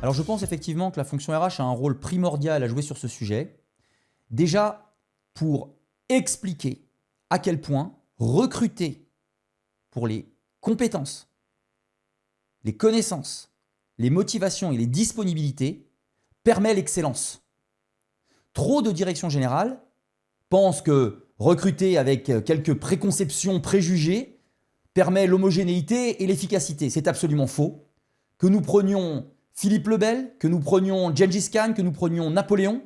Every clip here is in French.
Alors je pense effectivement que la fonction RH a un rôle primordial à jouer sur ce sujet. Déjà, pour expliquer à quel point recruter pour les compétences, les connaissances, les motivations et les disponibilités permet l'excellence. Trop de directions générales pensent que recruter avec quelques préconceptions, préjugés, permet l'homogénéité et l'efficacité. C'est absolument faux. Que nous prenions Philippe le Bel, que nous prenions Gengis Khan, que nous prenions Napoléon,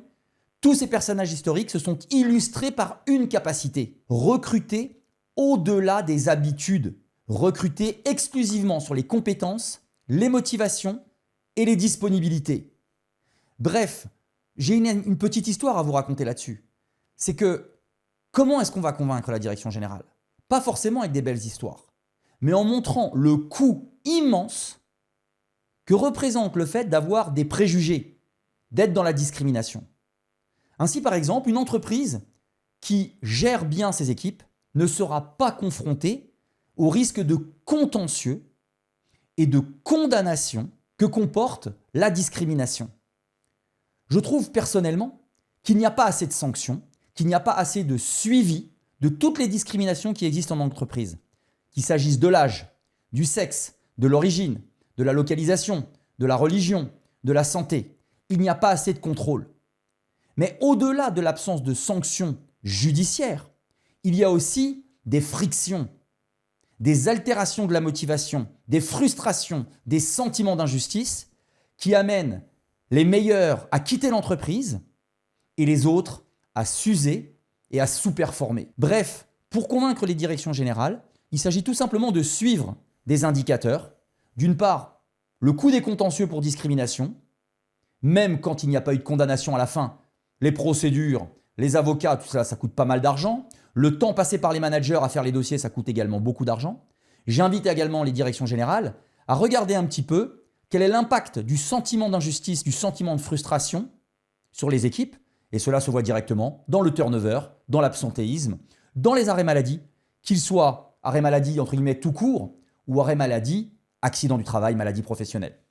tous ces personnages historiques se sont illustrés par une capacité: recruter au-delà des habitudes, recruter exclusivement sur les compétences, les motivations et les disponibilités. Bref, j'ai une petite histoire à vous raconter là-dessus. C'est que comment est-ce qu'on va convaincre la direction générale? Pas forcément avec des belles histoires, mais en montrant le coût immense que représente le fait d'avoir des préjugés, d'être dans la discrimination. Ainsi, par exemple, une entreprise qui gère bien ses équipes ne sera pas confrontée au risque de contentieux et de condamnation que comporte la discrimination. Je trouve personnellement qu'il n'y a pas assez de sanctions, qu'il n'y a pas assez de suivi de toutes les discriminations qui existent en entreprise, qu'il s'agisse de l'âge, du sexe, de l'origine, de la localisation, de la religion, de la santé. Il n'y a pas assez de contrôle. Mais au-delà de l'absence de sanctions judiciaires, il y a aussi des frictions, des altérations de la motivation, des frustrations, des sentiments d'injustice qui amènent les meilleurs à quitter l'entreprise et les autres à s'user et à sous-performer. Bref, pour convaincre les directions générales, il s'agit tout simplement de suivre des indicateurs. D'une part, le coût des contentieux pour discrimination, même quand il n'y a pas eu de condamnation à la fin, les procédures, les avocats, tout ça, ça coûte pas mal d'argent. Le temps passé par les managers à faire les dossiers, ça coûte également beaucoup d'argent. J'invite également les directions générales à regarder un petit peu quel est l'impact du sentiment d'injustice, du sentiment de frustration sur les équipes. Et cela se voit directement dans le turnover, dans l'absentéisme, dans les arrêts maladie, qu'ils soient arrêts maladie entre guillemets tout court ou arrêts maladie, accident du travail, maladie professionnelle.